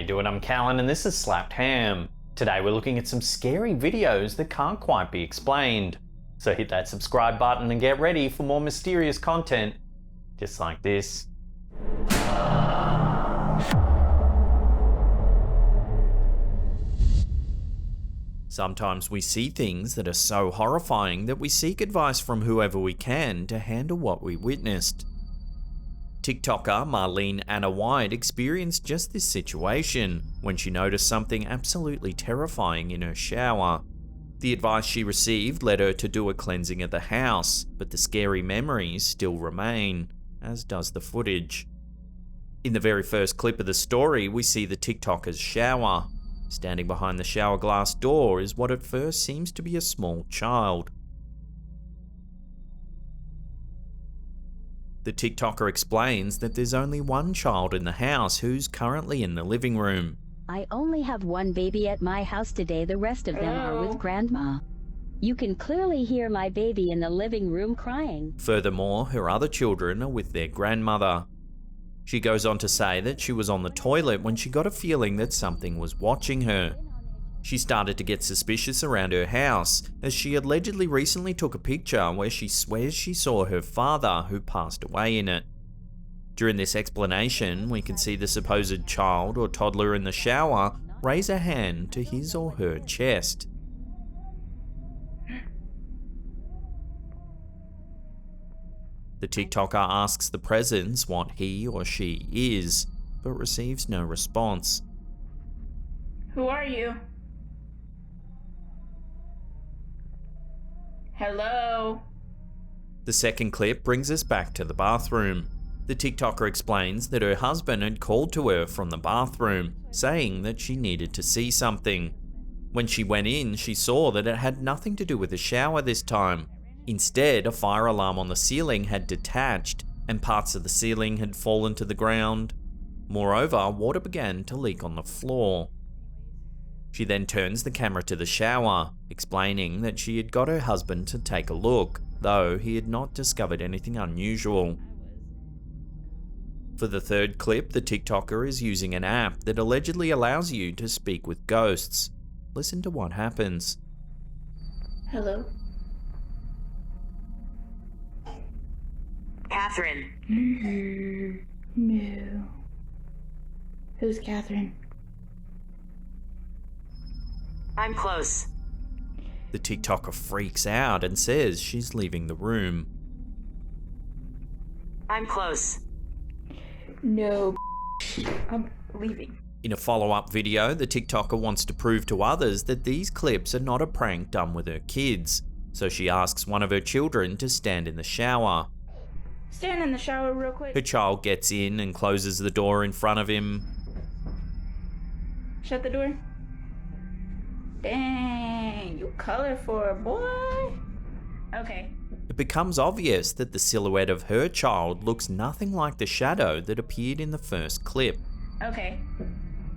you doing? I'm Callan and this is Slapped Ham. Today we're looking at some scary videos that can't quite be explained. So hit that subscribe button and get ready for more mysterious content just like this. Sometimes we see things that are so horrifying that we seek advice from whoever we can to handle what we witnessed. TikToker Marlene Anna White experienced just this situation when she noticed something absolutely terrifying in her shower. The advice she received led her to do a cleansing of the house, but the scary memories still remain, as does the footage. In the very first clip of the story, we see the TikToker's shower. Standing behind the shower glass door is what at first seems to be a small child. The TikToker explains that there's only one child in the house who's currently in the living room. I only have one baby at my house today, the rest of them are with grandma. You can clearly hear my baby in the living room crying. Furthermore, her other children are with their grandmother. She goes on to say that she was on the toilet when she got a feeling that something was watching her. She started to get suspicious around her house, as she allegedly recently took a picture where she swears she saw her father, who passed away, in it. During this explanation, we can see the supposed child or toddler in the shower raise a hand to his or her chest. The TikToker asks the presence what he or she is, but receives no response. Who are you? Hello? The second clip brings us back to the bathroom. The TikToker explains that her husband had called to her from the bathroom, saying that she needed to see something. When she went in, she saw that it had nothing to do with the shower this time. Instead, a fire alarm on the ceiling had detached, and parts of the ceiling had fallen to the ground. Moreover, water began to leak on the floor. She then turns the camera to the shower, explaining that she had got her husband to take a look, though he had not discovered anything unusual. For the third clip, the TikToker is using an app that allegedly allows you to speak with ghosts. Listen to what happens. Hello? Catherine. No. Who's Catherine? I'm close. The TikToker freaks out and says she's leaving the room. I'm close. No. I'm leaving. In a follow-up video, the TikToker wants to prove to others that these clips are not a prank done with her kids, so she asks one of her children to stand in the shower. Stand in the shower real quick. Her child gets in and closes the door in front of him. Shut the door. Dang, you colorful, boy. Okay. It becomes obvious that the silhouette of her child looks nothing like the shadow that appeared in the first clip. Okay.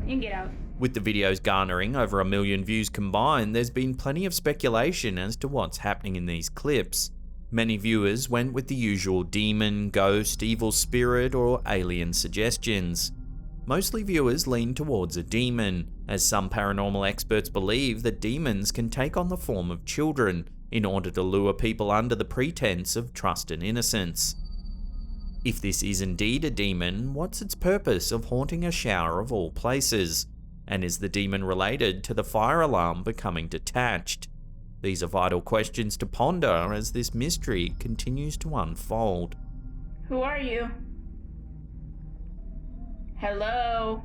You can get out. With the videos garnering over 1 million views combined, there's been plenty of speculation as to what's happening in these clips. Many viewers went with the usual demon, ghost, evil spirit, or alien suggestions. Mostly viewers lean towards a demon, as some paranormal experts believe that demons can take on the form of children in order to lure people under the pretense of trust and innocence. If this is indeed a demon, what's its purpose of haunting a shower of all places? And is the demon related to the fire alarm becoming detached? These are vital questions to ponder as this mystery continues to unfold. Who are you? Hello?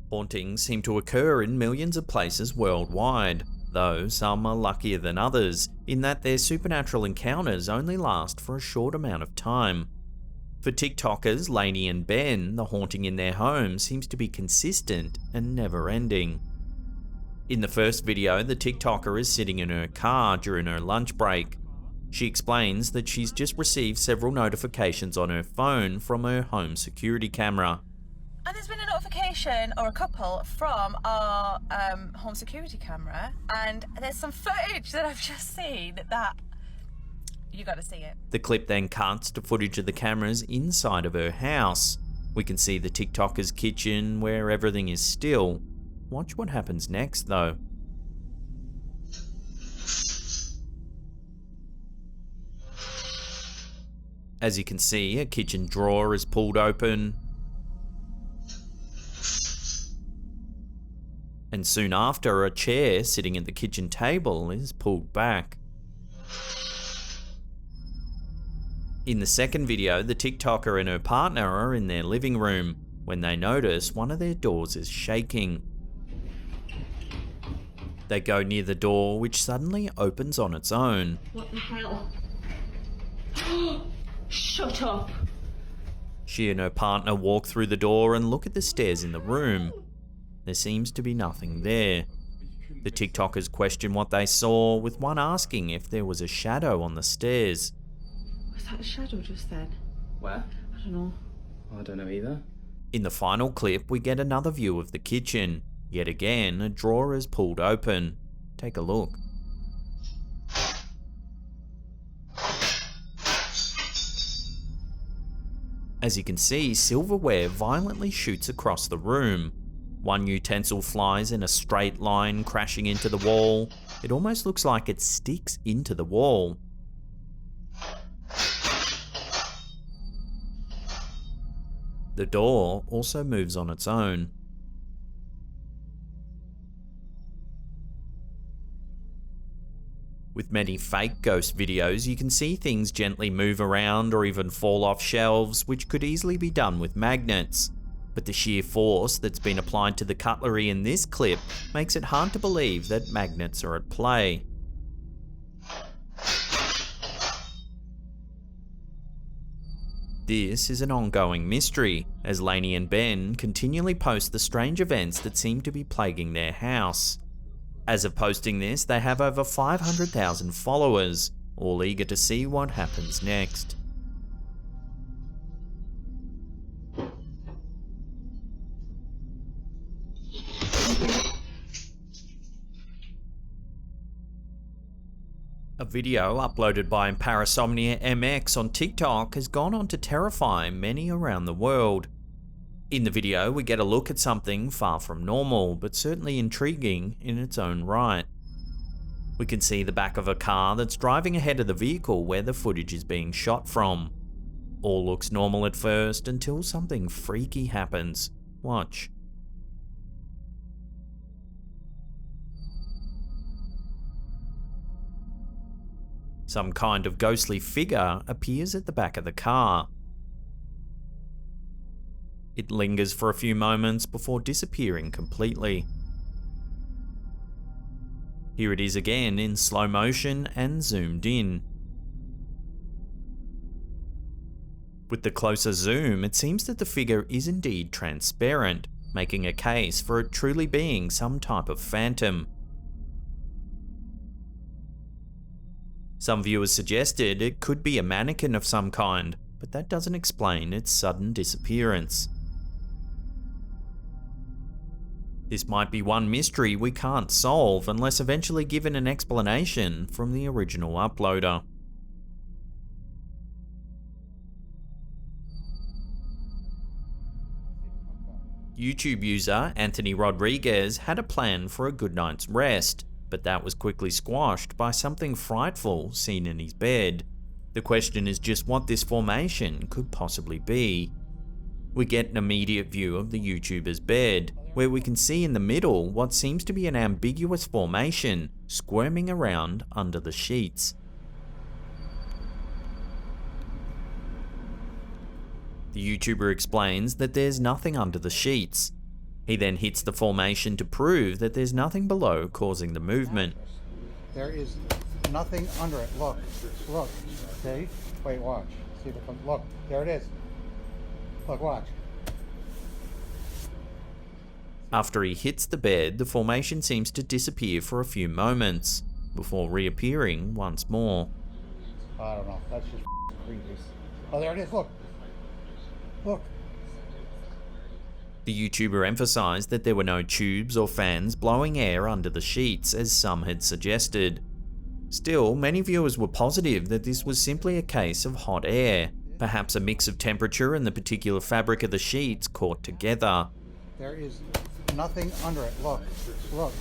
Hauntings seem to occur in millions of places worldwide, though some are luckier than others in that their supernatural encounters only last for a short amount of time. For TikTokers Lainey and Ben, the haunting in their home seems to be consistent and never-ending. In the first video, the TikToker is sitting in her car during her lunch break. She explains that she's just received several notifications on her phone from her home security camera. And there's been a notification, or a couple, from our home security camera, and there's some footage that I've just seen that You got to see it. The clip then cuts to footage of the cameras inside of her house. We can see the TikToker's kitchen where everything is still. Watch what happens next though. As you can see, a kitchen drawer is pulled open. And soon after, a chair sitting at the kitchen table is pulled back. In the second video, the TikToker and her partner are in their living room when they notice one of their doors is shaking. They go near the door, which suddenly opens on its own. What the hell? Shut up. She and her partner walk through the door and look at the stairs in the room. There seems to be nothing there. The TikTokers question what they saw, with one asking if there was a shadow on the stairs. Was that a shadow just then? Where? I don't know. I don't know either. In the final clip, we get another view of the kitchen. Yet again, a drawer is pulled open. Take a look. As you can see, silverware violently shoots across the room. One utensil flies in a straight line, crashing into the wall. It almost looks like it sticks into the wall. The door also moves on its own. With many fake ghost videos, you can see things gently move around or even fall off shelves, which could easily be done with magnets. But the sheer force that's been applied to the cutlery in this clip makes it hard to believe that magnets are at play. This is an ongoing mystery, as Lainey and Ben continually post the strange events that seem to be plaguing their house. As of posting this, they have over 500,000 followers, all eager to see what happens next. A video uploaded by Parasomnia MX on TikTok has gone on to terrify many around the world. In the video, we get a look at something far from normal, but certainly intriguing in its own right. We can see the back of a car that's driving ahead of the vehicle where the footage is being shot from. All looks normal at first until something freaky happens. Watch. Some kind of ghostly figure appears at the back of the car. It lingers for a few moments before disappearing completely. Here it is again in slow motion and zoomed in. With the closer zoom, it seems that the figure is indeed transparent, making a case for it truly being some type of phantom. Some viewers suggested it could be a mannequin of some kind, but that doesn't explain its sudden disappearance. This might be one mystery we can't solve unless eventually given an explanation from the original uploader. YouTube user Anthony Rodriguez had a plan for a good night's rest, but that was quickly squashed by something frightful seen in his bed. The question is just what this formation could possibly be. We get an immediate view of the YouTuber's bed, where we can see in the middle what seems to be an ambiguous formation squirming around under the sheets. The YouTuber explains that there's nothing under the sheets. He then hits the formation to prove that there's nothing below causing the movement. There is nothing under it. Look, look, see? Wait, watch. See if it comes. Look, there it is. Look, watch. After he hits the bed, the formation seems to disappear for a few moments, before reappearing once more. I don't know. That's just creepy. Oh, there it is. Look. Look. The YouTuber emphasized that there were no tubes or fans blowing air under the sheets, as some had suggested. Still, many viewers were positive that this was simply a case of hot air, perhaps a mix of temperature and the particular fabric of the sheets caught together. There is nothing under it. Look. Look.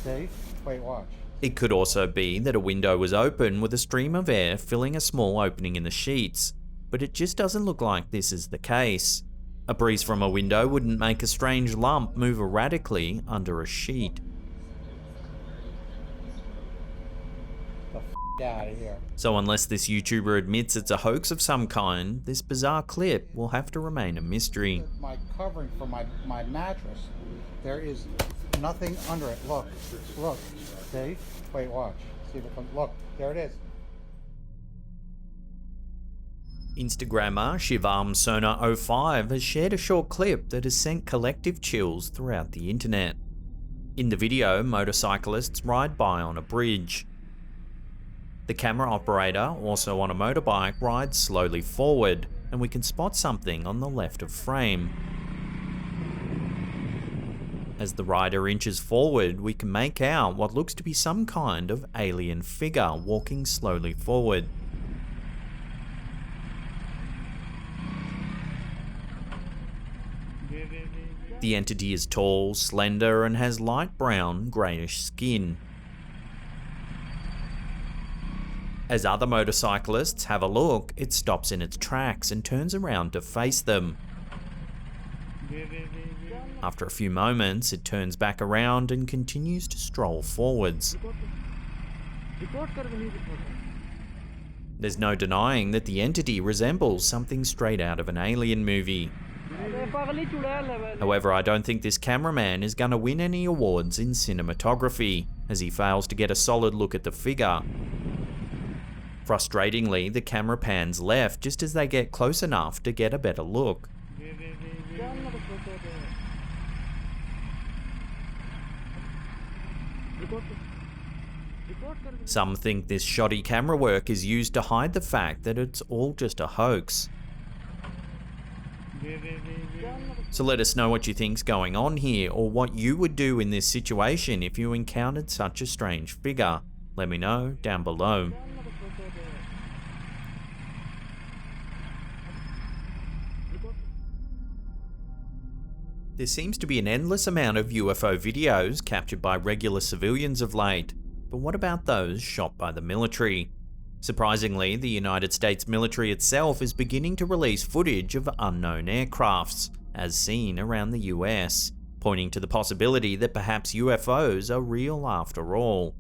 See? Wait, watch. It could also be that a window was open with a stream of air filling a small opening in the sheets, but it just doesn't look like this is the case. A breeze from a window wouldn't make a strange lump move erratically under a sheet. Out of here. So unless this YouTuber admits it's a hoax of some kind, this bizarre clip will have to remain a mystery. My covering for my mattress. There is nothing under it. Look. Look. See? Wait, watch. See if it comes. Look. There it is. Instagrammer ShivarmSona05 has shared a short clip that has sent collective chills throughout the internet. In the video, motorcyclists ride by on a bridge. The camera operator, also on a motorbike, rides slowly forward, and we can spot something on the left of frame. As the rider inches forward, we can make out what looks to be some kind of alien figure walking slowly forward. The entity is tall, slender, and has light brown, greyish skin. As other motorcyclists have a look, it stops in its tracks and turns around to face them. After a few moments, it turns back around and continues to stroll forwards. There's no denying that the entity resembles something straight out of an alien movie. However, I don't think this cameraman is going to win any awards in cinematography, as he fails to get a solid look at the figure. Frustratingly, the camera pans left just as they get close enough to get a better look. Some think this shoddy camera work is used to hide the fact that it's all just a hoax. So let us know what you think's going on here, or what you would do in this situation if you encountered such a strange figure. Let me know down below. There seems to be an endless amount of UFO videos captured by regular civilians of late, but what about those shot by the military? Surprisingly, the United States military itself is beginning to release footage of unknown aircrafts, as seen around the US, pointing to the possibility that perhaps UFOs are real after all.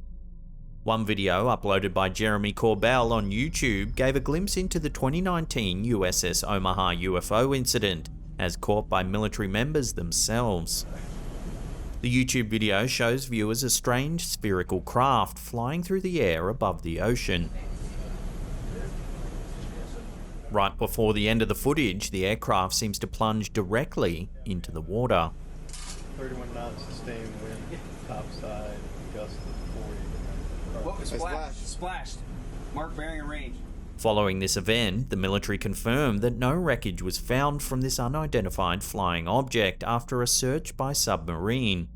One video uploaded by Jeremy Corbell on YouTube gave a glimpse into the 2019 USS Omaha UFO incident, as caught by military members themselves. The YouTube video shows viewers a strange spherical craft flying through the air above the ocean. Right before the end of the footage, the aircraft seems to plunge directly into the water. 31 knots sustained wind, topside, gust of 40. Whoa, splashed. Mark bearing and range. Following this event, the military confirmed that no wreckage was found from this unidentified flying object after a search by submarine.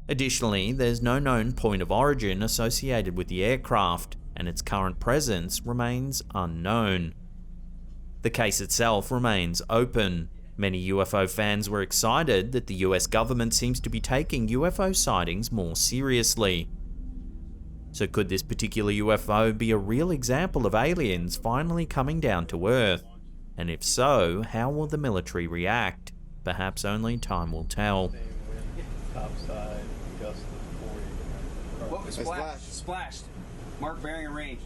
Additionally, there's no known point of origin associated with the aircraft, and its current presence remains unknown. The case itself remains open. Many UFO fans were excited that the US government seems to be taking UFO sightings more seriously. So could this particular UFO be a real example of aliens finally coming down to Earth? And if so, how will the military react? Perhaps only time will tell. Topside, gust of 40. Whoa, splashed. Mark bearing and range.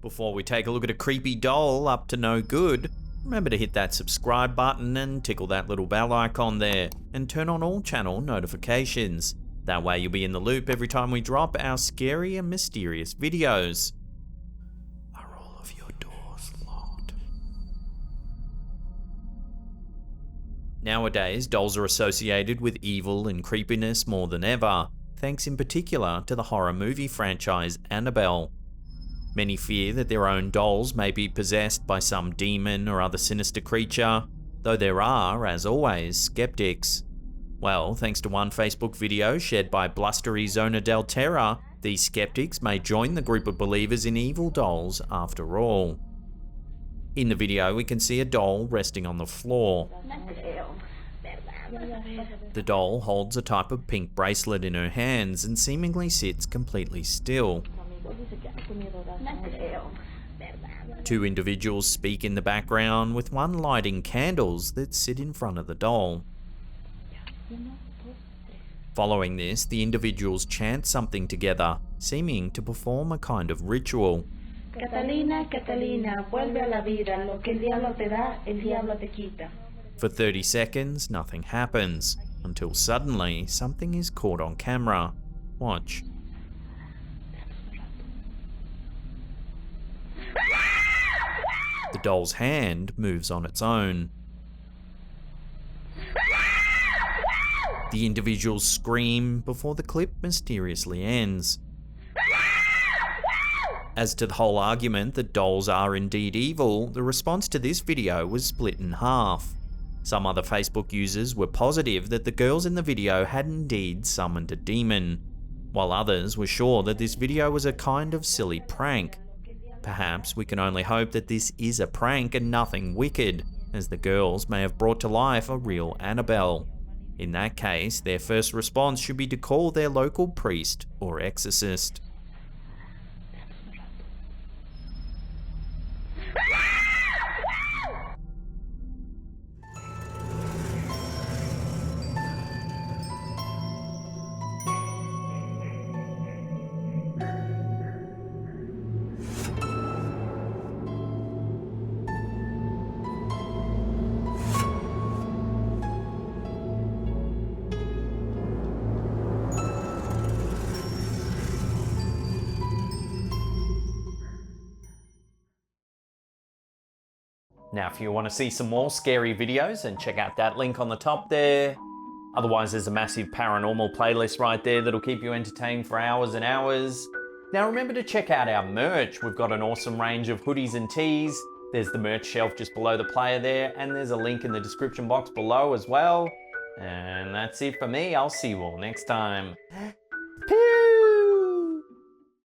Before we take a look at a creepy doll up to no good, remember to hit that subscribe button and tickle that little bell icon there, and turn on all channel notifications. That way you'll be in the loop every time we drop our scary and mysterious videos. Are all of your doors locked? Nowadays, dolls are associated with evil and creepiness more than ever, thanks in particular to the horror movie franchise Annabelle. Many fear that their own dolls may be possessed by some demon or other sinister creature, though there are, as always, skeptics. Well, thanks to one Facebook video shared by blustery Zona del Terra, These skeptics may join the group of believers in evil dolls after all. In the video, we can see a doll resting on the floor. The doll holds a type of pink bracelet in her hands and seemingly sits completely still. Two individuals speak in the background, with one lighting candles that sit in front of the doll. Following this, the individuals chant something together, seeming to perform a kind of ritual. Catalina, Catalina, vuelve a la vida. Lo que el diablo te da, el diablo te quita. For 30 seconds, nothing happens, until suddenly something is caught on camera. Watch. The doll's hand moves on its own. The individuals scream before the clip mysteriously ends. As to the whole argument that dolls are indeed evil, the response to this video was split in half. Some other Facebook users were positive that the girls in the video had indeed summoned a demon, while others were sure that this video was a kind of silly prank. Perhaps we can only hope that this is a prank and nothing wicked, as the girls may have brought to life a real Annabelle. In that case, their first response should be to call their local priest or exorcist. Now, if you want to see some more scary videos, then check out that link on the top there. Otherwise, there's a massive paranormal playlist right there that'll keep you entertained for hours and hours. Now, remember to check out our merch. We've got an awesome range of hoodies and tees. There's the merch shelf just below the player there, and there's a link in the description box below as well. And that's it for me. I'll see you all next time.